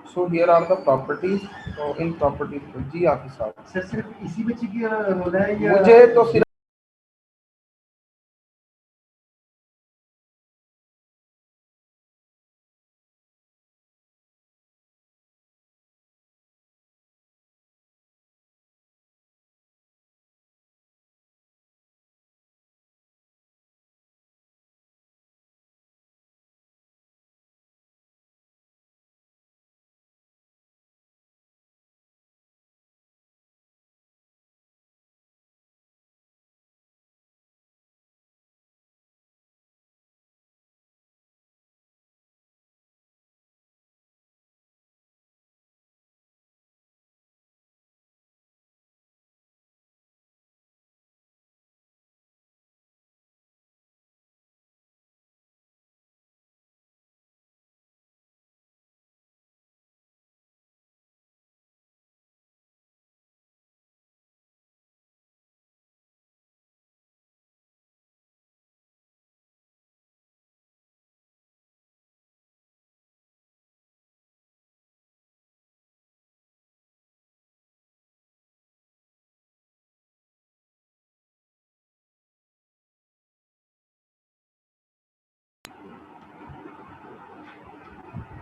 So here are the properties. तो इन properties जी हाफिज साहब, सर सिर्फ इसी बच्चे की रोल है या मुझे तो सिर्फ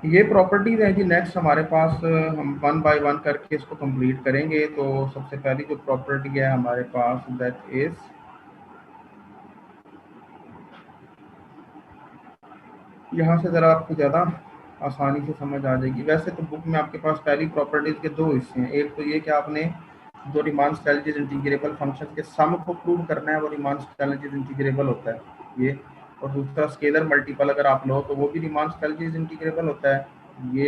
ये प्रॉपर्टीज है जी। नेक्स्ट हमारे पास हम वन बाय वन करके इसको कंप्लीट करेंगे। तो सबसे पहली जो प्रॉपर्टी है हमारे पास दैट इज, यहाँ से ज़रा आपको ज़्यादा आसानी से समझ आ जाएगी। वैसे तो बुक में आपके पास पहली प्रॉपर्टीज के दो हिस्से हैं। एक तो ये कि आपने जो रिमान स्टाइलजेस इंटीग्रेबल फंक्शन के सम को प्रूव करना है, वो रिमान स्टाइलजेस इंटीग्रेबल होता है ये। और दूसरा स्केलर मल्टीपल अगर आप लो तो वो भी रिमान स्टाइलजेस इंटीग्रेबल होता है ये।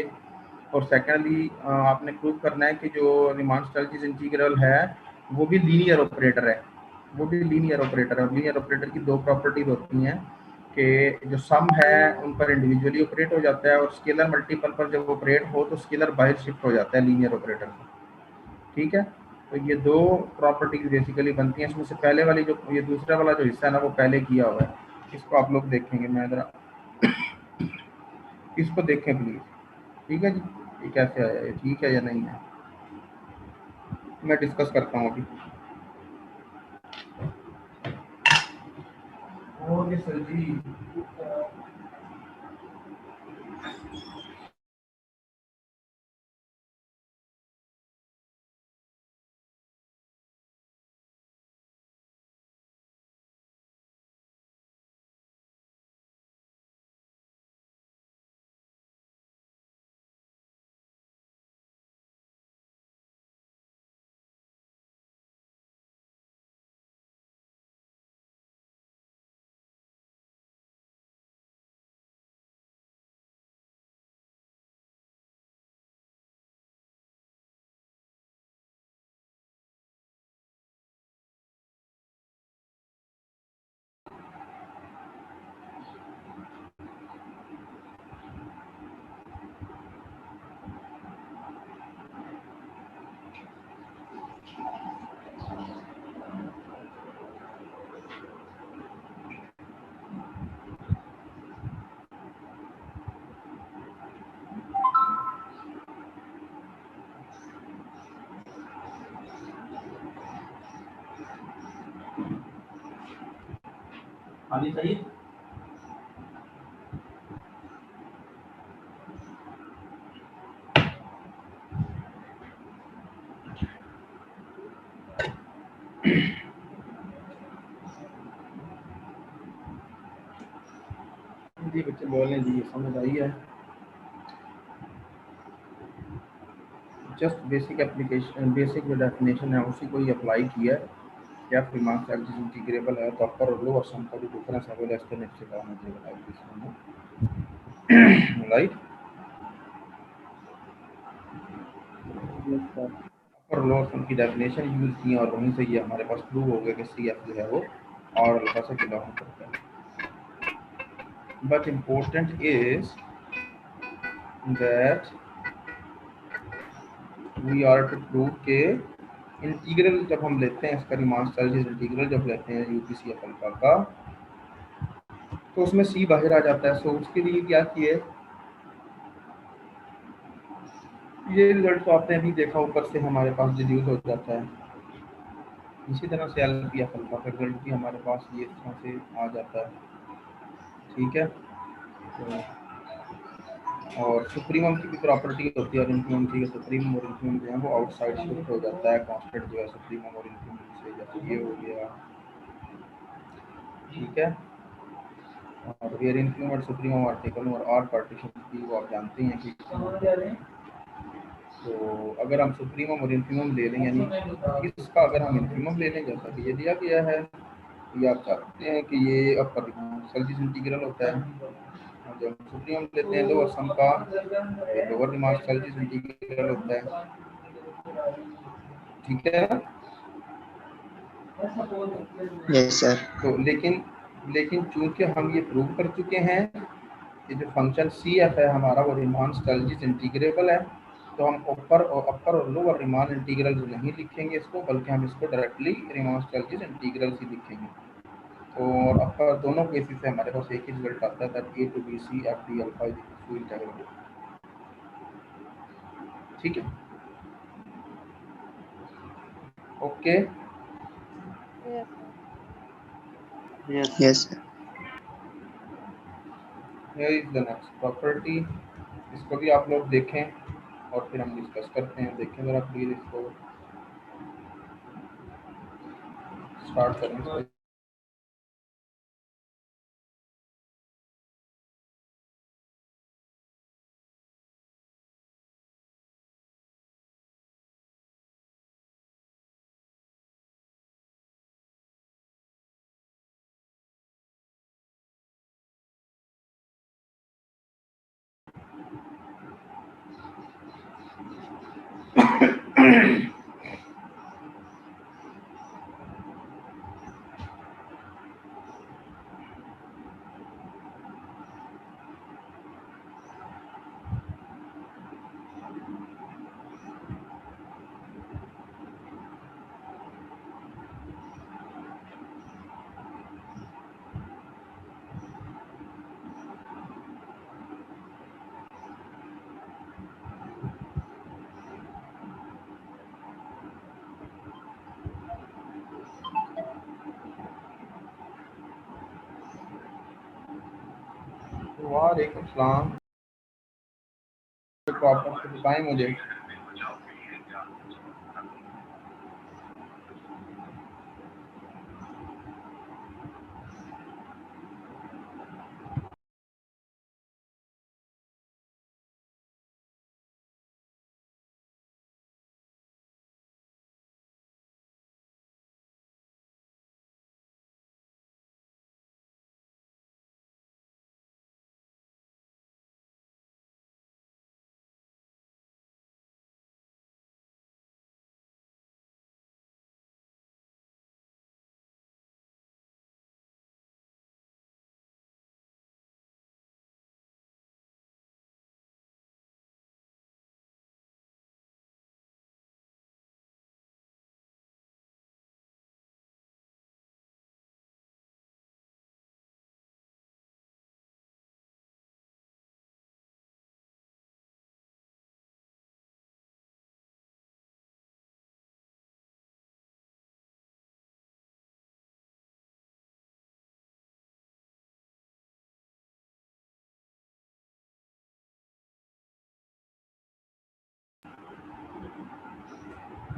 और सेकेंडली आपने प्रूव करना है कि जो रिमान स्टाइलजेस इंटीग्रल है वो भी लीनियर ऑपरेटर है, वो भी लीनियर ऑपरेटर है। लीनियर ऑपरेटर की दो प्रॉपर्टीज होती हैं कि जो सम है उन पर इंडिविजुअली ऑपरेट हो जाता है, और स्केलर मल्टीपल पर जब ऑपरेट हो तो स्केलर बाहर शिफ्ट हो जाता है लीनियर ऑपरेटर से। ठीक है, तो ये दो प्रॉपर्टीज बेसिकली बनती हैं। इसमें से पहले वाली जो ये दूसरा वाला जो हिस्सा है ना वो पहले किया हुआ है, इसको आप लोग देखेंगे। मैं जरा इसको देखें प्लीज। ठीक है जी, ये कैसे आया, ये ठीक है या नहीं है, मैं डिस्कस करता हूँ अभी। ओके सर जी। अभी सही जी बच्चे बोलें जी, समझ आई है। जस्ट बेसिक एप्लीकेशन, बेसिक जो डेफिनेशन है उसी को ही अप्लाई किया है। क्या रिमान स्टाइलजेस इंटीग्रेबल है तो अपर और लोअर सम का जो डिफरेंस है वो लेस देन इससे कम हो जाएगा लाइक दिस वन, राइट। अपर और लोअर सम की डेफिनेशन यूज की है और वहीं से ये हमारे पास प्रूव हो गया कि सी एफ जो है वो और अल्फा से बिलोंग करता है। But important is that we are to prove के इंटीग्रल जब हम लेते हैं इसका रिमान स्टाइलजेस इंटीग्रल जब लेते हैं यूपीसी एफ अल्फा का तो उसमें सी बाहर आ जाता है। सो उसके लिए क्या किए, ये रिजल्ट तो आपने अभी देखा, ऊपर से हमारे पास डिड्यूस हो जाता है। इसी तरह से LPF अल्फा का रिजल्ट भी हमारे पास ये इस तरह से आ जाता है, ठीक है। तो और सुप्रीमम की भी प्रॉपर्टी होती है, और इन्फीमम की, सुप्रीमम और इन्फीमम जो है वो आउटसाइड शिफ्ट हो जाता है कांस्टेंट जो है सुप्रीमम और इन्फीमम से, जैसे ये हो गया, ठीक है। और वेयर इन्फीमम और सुप्रीमम आर्टिकल और आर पार्टीशन की वो आप जानते हैं कि, तो अगर हम सुप्रीमम और इन्फीमम ले लें, यानी इसका अगर हम इन्फीमम ले लें जैसा कि ये दिया गया है, ये आप जानते हैं कि ये अपर सेल्सियस इंटीग्रल होता है, और जब सुप्रीमम लेते हैं लोअर सम का लोअर रिमार्क सेल्सियस इंटीग्रल होता है, ठीक है। Yes sir. तो लेकिन चूंकि हम ये प्रूव कर चुके हैं कि जो फंक्शन CF है हमारा वो रीमान सेल्सियस इंटीग्रेबल है, तो हम अपर और लोअर रीमान इंटीग्रल नहीं लिखेंगे इसको, बल्कि हम इसको डायरेक्टली रीमान सेल्सियस इंटीग्रल ही लिखेंगे। और अपर दोनों केसेस से हमारे पास एक ही रिजल्ट आता है, that A to BC FD alpha is equal to integral, ठीक है। Okay, yes sir. Here is the next property, इसको भी आप लोग देखें और फिर हम डिस्कस करते हैं। देखें जरा प्लीज, इसको स्टार्ट करें इसको। वालेकुम सलाम, प्रॉपर बताएं मुझे।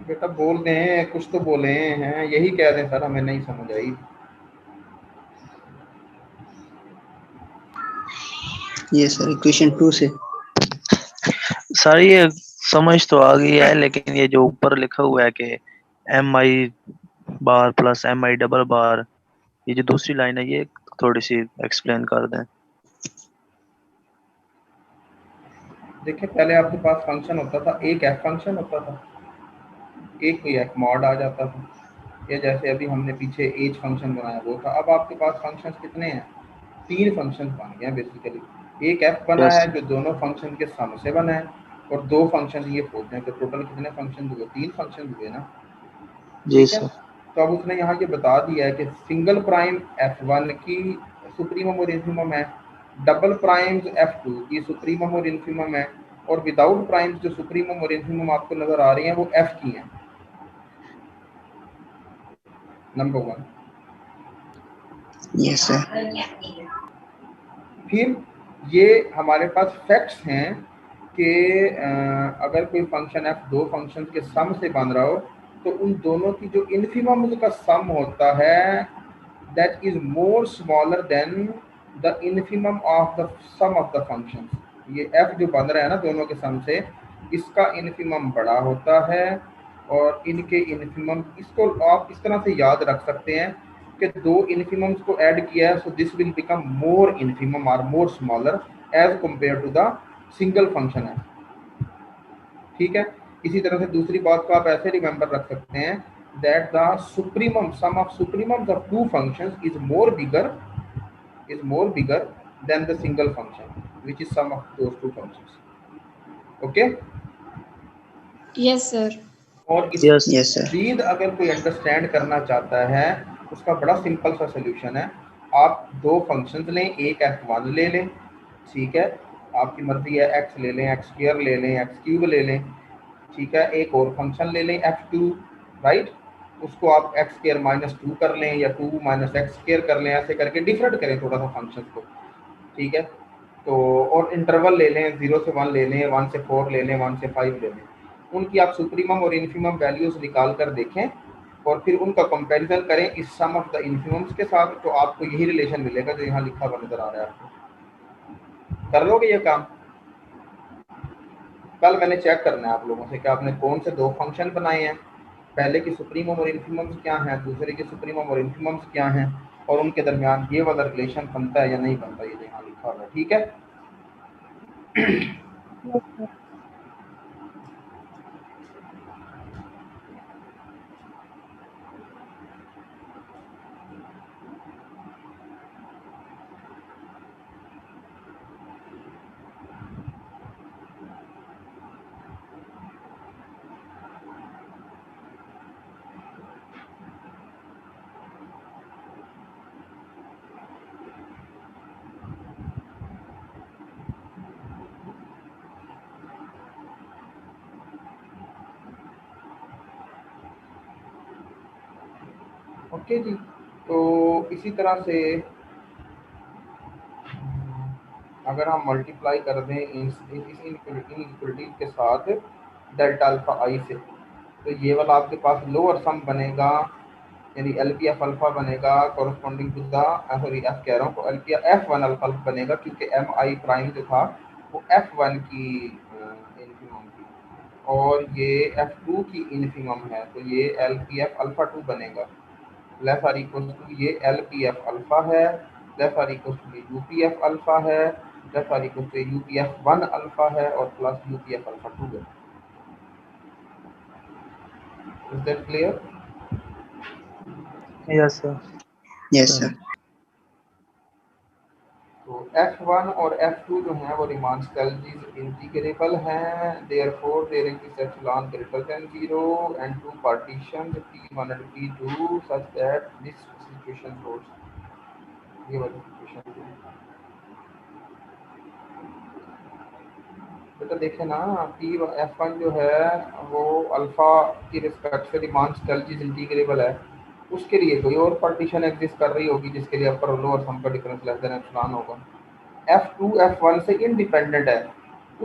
बेटा बोल दें, कुछ तो बोले हैं, यही कह दें सर, हमें नहीं समझ आई। ये सर इक्वेशन 2 से। सर ये समझ तो आ गई है, लेकिन ये जो ऊपर लिखा हुआ है कि MI बार प्लस MI डबल बार, ये जो दूसरी लाइन है ये थोड़ी सी एक्सप्लेन कर दें। देखिए पहले आपके पास फंक्शन होता था, एक F फंक्शन होता था, एक कोई F मॉड आ जाता था, या जैसे अभी हमने पीछे एज फंक्शन बनाया वो था। अब आपके पास फंक्शंस कितने हैं? 3 फंक्शंस बन गए हैं बेसिकली। एक F बना है जो दोनों फंक्शन के सम से बना है, और 2 फंक्शन ये होते हैं, तो टोटल कितने फंक्शन हुए? 3 फंक्शन हुए ना, जी ठीक है। सर। तो अब उसने यहाँ ये बता दिया है कि सिंगल प्राइम F1 की सुप्रीमम और इन्फीमम है, डबल प्राइम F2 की सुप्रीमम और इन्फीमम है, और विदाउट प्राइम्स जो सुप्रीमम और इन्फीमम आपको नजर आ रही हैं वो एफ की हैं, नंबर 1। Yes sir. फिर ये हमारे पास फैक्ट्स हैं कि अगर कोई फंक्शन एफ दो फंक्शन के सम से बन रहा हो तो उन दोनों की जो इन्फीमम का सम होता है that is more smaller than the infimum of the sum of the function. ये एफ जो बन रहा है ना दोनों के सम से, इसका इन्फीमम बड़ा होता है और इनके इन्फीमम, इसको आप इस तरह से याद रख सकते हैं कि दो इन्फीमम्स को ऐड किया है, so this will become more infimum और more smaller as compare to the single function है। ठीक है, इसी तरह से दूसरी बात को आप ऐसे रिमेंबर रख सकते हैं that the supremum sum of supremums of two functions is more bigger than the single function which is sum of those two functions. Okay, yes sir. और इस यस यस सर। मजीद अगर कोई अंडरस्टैंड करना चाहता है उसका बड़ा सिंपल सा सोल्यूशन है, आप दो फंक्शंस लें, एक f1 ले लें, ठीक है, आपकी मर्जी है x ले लें, x स्क्वायर ले लें, x क्यूब ले लें, ठीक है, एक और फंक्शन ले लें f2, राइट, उसको आप x स्क्वायर -2 कर लें या 2 - x स्क्वायर कर लें, ऐसे करके डिफरेंट करें थोड़ा सा फंक्शन को, ठीक है। तो और इंटरवल ले लें, 0 से 1 ले लें, 1 से 4 ले लें, 1 से 5 ले लें, उनकी आप सुप्रीमम और इन्फीमम वैल्यूज निकाल कर देखें और फिर उनका कंपैरिजन करें इस सम ऑफ द इन्फीमम्स के साथ, तो आपको यही रिलेशन मिलेगा जो यहाँ लिखा हुआ नजर आ रहा है आपको। कर लोगे ये काम? कल मैंने चेक करना है आप लोगों से कि आपने कौन से दो फंक्शन बनाए हैं, पहले की सुप्रीमम और इन्फीमम्स क्या हैं, दूसरे की सुप्रीमम और इन्फीमम्स क्या हैं, और उनके दरमियान ये वाला रिलेशन बनता है या नहीं बनता, ये यहाँ लिखा हुआ है। ठीक है, ओके जी। तो इसी तरह से अगर हम मल्टीप्लाई कर दें इस इनइक्वलिटी के साथ डेल्टा अल्फा आई से, तो ये वाला आपके पास लोअर सम बनेगा, यानी LPF अल्फा बनेगा corresponding to the, sorry f कह रहा हूँ, F1 अल्फा बनेगा क्योंकि MI प्राइम जो था वो F1 की इन्फीमम थी और ये F2 की इन्फीमम है, तो ये LPF अल्फा 2 बनेगा। लेस आर इक्वल टू ये LPF अल्फा है, less or equal to UPF alpha है, less or equal to UPF1 alpha है और प्लस UPF अल्फा 2 है। Is that clear? Yes sir. Yes sir. तो F1 और F2 जो हैं वो रीमान स्केलजीज इंटीग्रेबल हैं, therefore there exist epsilon greater than 0 and two partitions P1 and P2 such that this situation holds. ये वाली situation बेटा देखें ना, F1 जो है वो अल्फा की रिस्पेक्ट से रीमान स्केलजीज इंटीग्रेबल है, उसके लिए कोई और पार्टीशन एग्जिस्ट कर रही होगी जिसके लिए अपर और लोअर सम का डिफरेंस लेस देन एप्सिलॉन होगा। F2 F1 से इंडिपेंडेंट है,